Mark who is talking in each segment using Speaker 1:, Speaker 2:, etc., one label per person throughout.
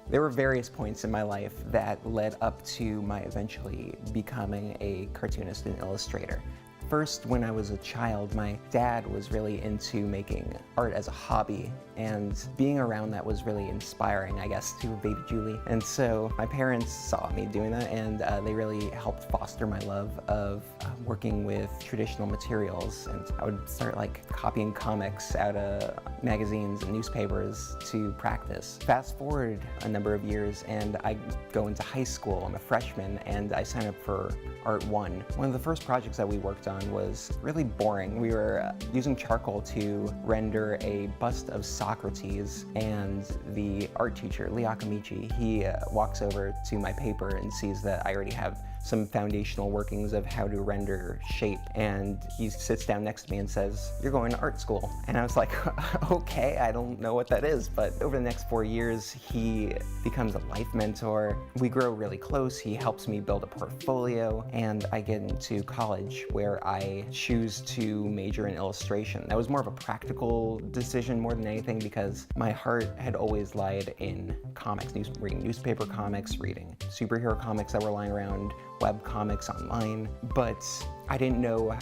Speaker 1: There were various points in my life that led up to my eventually becoming a cartoonist and illustrator. First, when I was a child, my dad was really into making art as a hobby, and being around that was really inspiring, I guess, to baby Julie. And so my parents saw me doing that, and they really helped foster my love of working with traditional materials. And I would start like copying comics out of magazines and newspapers to practice. Fast forward a number of years, and I go into high school. I'm a freshman, and I sign up for Art 1. One of the first projects that we worked on was really boring. We were using charcoal to render a bust of Socrates, and the art teacher, Lee Akamichi, he walks over to my paper and sees that I already have some foundational workings of how to render shape, and he sits down next to me and says, "You're going to art school." And I was like, okay, I don't know what that is. But over the next 4 years, he becomes a life mentor. We grow really close. He helps me build a portfolio, and I get into college where I choose to major in illustration. That was more of a practical decision more than anything, because my heart had always lied in comics, reading newspaper comics, reading superhero comics that were lying around, web comics online, but I didn't know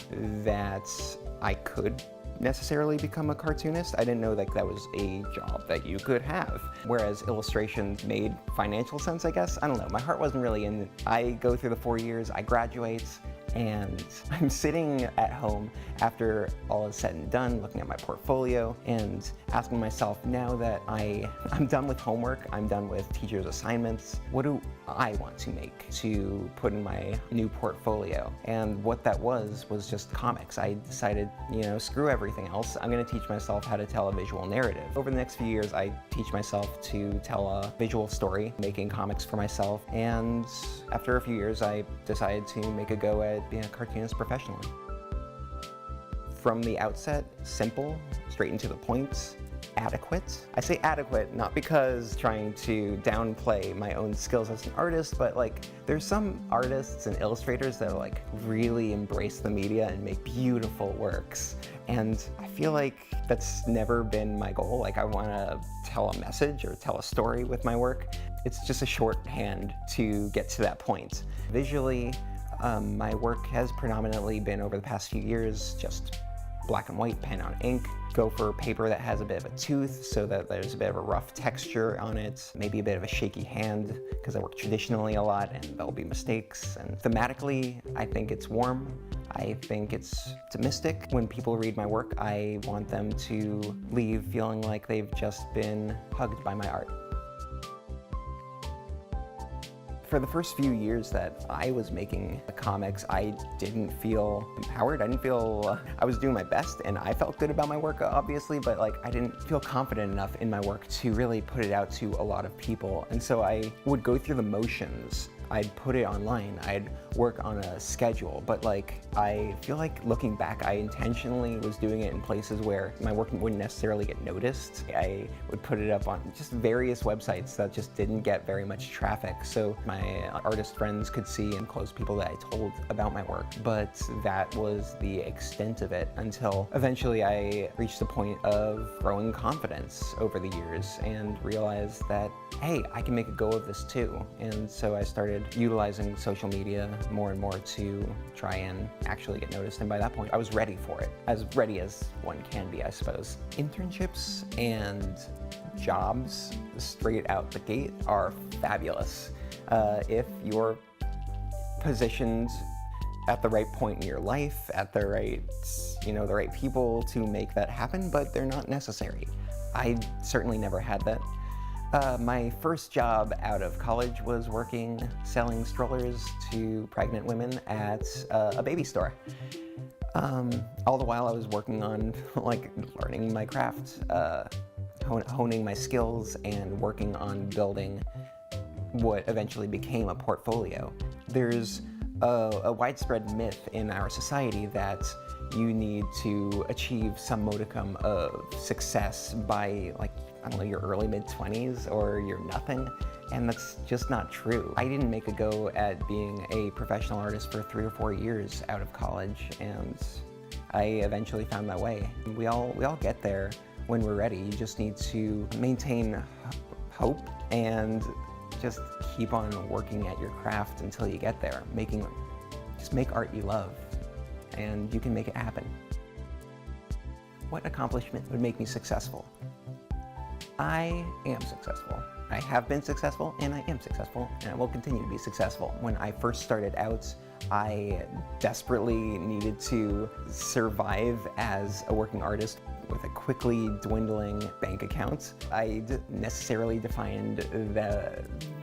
Speaker 1: that I could necessarily become a cartoonist. I didn't know that that was a job that you could have. Whereas illustration made financial sense, I guess. I don't know, my heart wasn't really in it. I go through the 4 years, I graduate, and I'm sitting at home after all is said and done, looking at my portfolio and asking myself, now that I'm done with homework, I'm done with teachers' assignments, what do I want to make to put in my new portfolio? And what that was just comics. I decided, screw everything else, I'm gonna teach myself how to tell a visual narrative. Over the next few years, I teach myself to tell a visual story, making comics for myself, and after a few years, I decided to make a go at being a cartoonist professionally. From the outset, simple, straight and to the point, adequate. I say adequate not because trying to downplay my own skills as an artist, but there's some artists and illustrators that really embrace the media and make beautiful works. And I feel like that's never been my goal. I want to tell a message or tell a story with my work. It's just a shorthand to get to that point. Visually, my work has predominantly been, over the past few years, just black and white, pen on ink. Go for paper that has a bit of a tooth so that there's a bit of a rough texture on it, maybe a bit of a shaky hand, because I work traditionally a lot and there'll be mistakes. And thematically, I think it's warm. I think it's optimistic. When people read my work, I want them to leave feeling like they've just been hugged by my art. For the first few years that I was making comics, I didn't feel empowered. I didn't feel I was doing my best, and I felt good about my work, obviously, but I didn't feel confident enough in my work to really put it out to a lot of people. And so I would go through the motions. I'd put it online, I'd work on a schedule, but I feel like looking back, I intentionally was doing it in places where my work wouldn't necessarily get noticed. I would put it up on just various websites that just didn't get very much traffic, so my artist friends could see and close people that I told about my work. But that was the extent of it until eventually I reached the point of growing confidence over the years and realized that, hey, I can make a go of this too. And so I started utilizing social media more and more to try and actually get noticed, and by that point I was ready for it. As ready as one can be, I suppose. Internships and jobs straight out the gate are fabulous. If you're positioned at the right point in your life, at the right, the right people to make that happen, but they're not necessary. I certainly never had that. My first job out of college was selling strollers to pregnant women at a baby store. All the while I was working on learning my craft, honing my skills, and working on building what eventually became a portfolio. There's a widespread myth in our society that you need to achieve some modicum of success by your early mid-20s or you're nothing, and that's just not true. I didn't make a go at being a professional artist for 3 or 4 years out of college, and I eventually found my way. We all get there when we're ready. You just need to maintain hope and just keep on working at your craft until you get there. Just make art you love, and you can make it happen. What accomplishment would make me successful? I am successful. I have been successful, and I am successful, and I will continue to be successful. When I first started out, I desperately needed to survive as a working artist with a quickly dwindling bank account. I necessarily defined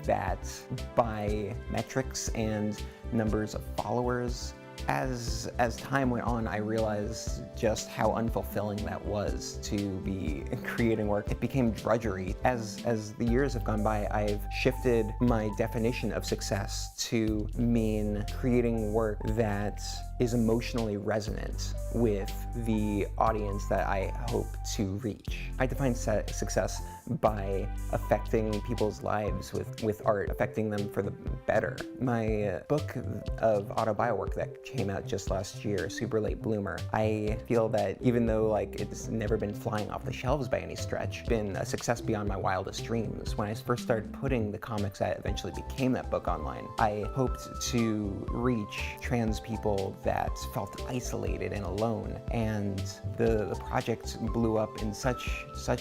Speaker 1: that by metrics and numbers of followers. As time went on, I realized just how unfulfilling that was to be creating work. It became drudgery. As the years have gone by, I've shifted my definition of success to mean creating work that is emotionally resonant with the audience that I hope to reach. I define success by affecting people's lives with art, affecting them for the better. My book of autobio work that came out just last year, Super Late Bloomer, I feel that even though like it's never been flying off the shelves by any stretch, been a success beyond my wildest dreams. When I first started putting the comics that eventually became that book online, I hoped to reach trans people that felt isolated and alone, and the project blew up in such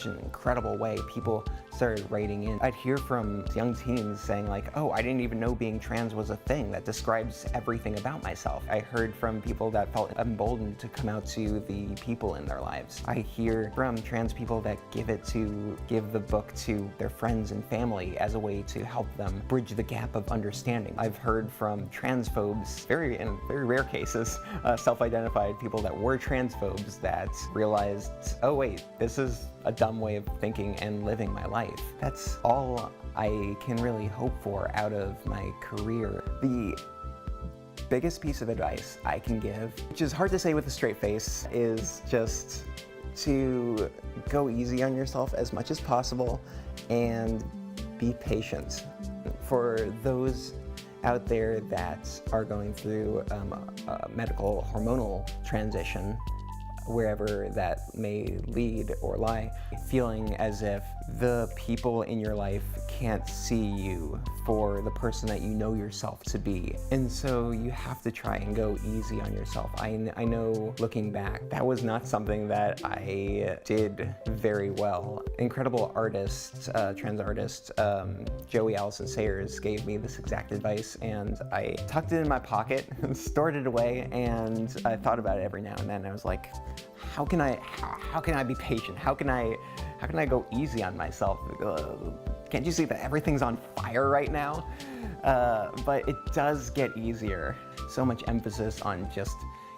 Speaker 1: an incredible way. People started writing in. I'd hear from young teens saying like, oh, I didn't even know being trans was a thing. That describes everything about myself. I heard from people that felt emboldened to come out to the people in their lives. I hear from trans people that give the book to their friends and family as a way to help them bridge the gap of understanding. I've heard from transphobes, in very rare cases, self-identified people that were transphobes that realized, oh wait, this is a dumb way of thinking and living my life. That's all I can really hope for out of my career. The biggest piece of advice I can give, which is hard to say with a straight face, is just to go easy on yourself as much as possible and be patient. For those out there that are going through a medical hormonal transition, wherever that may lead or lie, feeling as if the people in your life can't see you for the person that you know yourself to be. And so you have to try and go easy on yourself. I know looking back, that was not something that I did very well. Incredible artist, trans artist, Joey Allison Sayers gave me this exact advice, and I tucked it in my pocket and stored it away, and I thought about it every now and then. I was like, how can I be patient? How can I go easy on myself? Can't you see that everything's on fire right now? But it does get easier. So much emphasis on just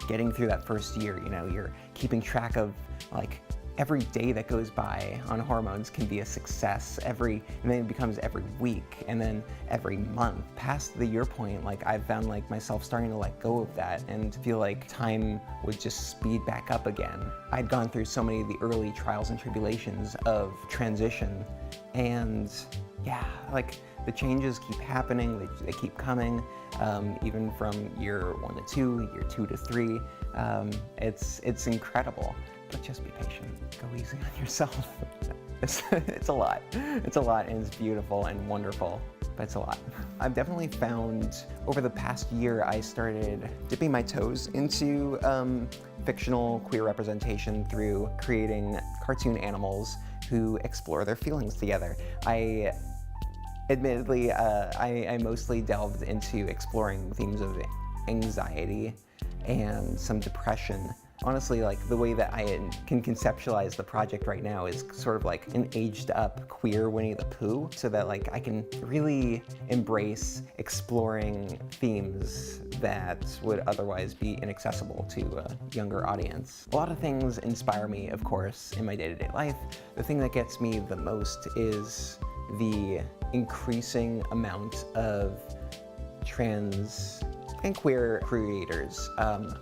Speaker 1: getting through that first year. You know, you're keeping track of like every day that goes by on hormones can be a success. And then it becomes every week, and then every month. Past the year point, like I've found like myself starting to let go of that and feel like time would just speed back up again. I'd gone through so many of the early trials and tribulations of transition, and yeah, like the changes keep happening, they keep coming, even from year 1 to 2, year 2 to 3. It's incredible. But just be patient. Go easy on yourself. It's a lot. It's a lot, and it's beautiful and wonderful, but it's a lot. I've definitely found over the past year, I started dipping my toes into fictional queer representation through creating cartoon animals who explore their feelings together. Admittedly, I mostly delved into exploring themes of anxiety and some depression. Honestly, like the way that I can conceptualize the project right now is sort of like an aged up queer Winnie the Pooh, so that like I can really embrace exploring themes that would otherwise be inaccessible to a younger audience. A lot of things inspire me, of course, in my day-to-day life. The thing that gets me the most is the increasing amount of trans and queer creators,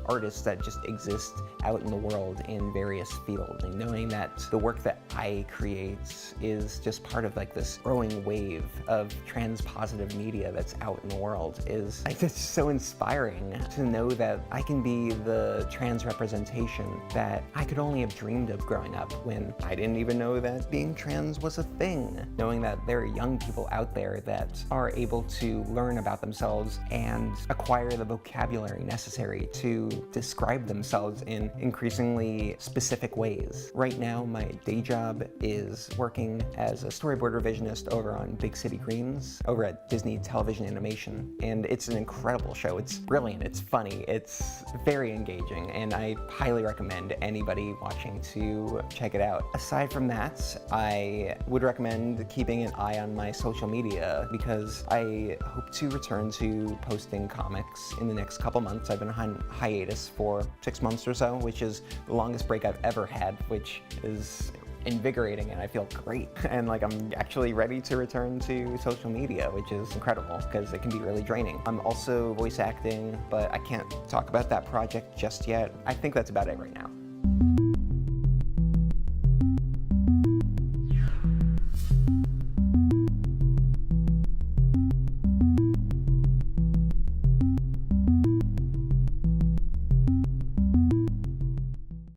Speaker 1: artists that just exist out in the world in various fields. And knowing that the work that I create is just part of like this growing wave of trans-positive media that's out in the world is just so inspiring to know that I can be the trans representation that I could only have dreamed of growing up when I didn't even know that being trans was a thing. Knowing that there are young people out there that are able to learn about themselves and acquire the vocabulary necessary to describe themselves in increasingly specific ways. Right now, my day job is working as a storyboard revisionist over on Big City Greens over at Disney Television Animation, and it's an incredible show. It's brilliant, it's funny, it's very engaging, and I highly recommend anybody watching to check it out. Aside from that, I would recommend keeping an eye on my social media because I hope to return to posting comics in the next couple months. I've been on hiatus for 6 months or so, which is the longest break I've ever had, which is invigorating, and I feel great. And like I'm actually ready to return to social media, which is incredible because it can be really draining. I'm also voice acting, but I can't talk about that project just yet. I think that's about it right now.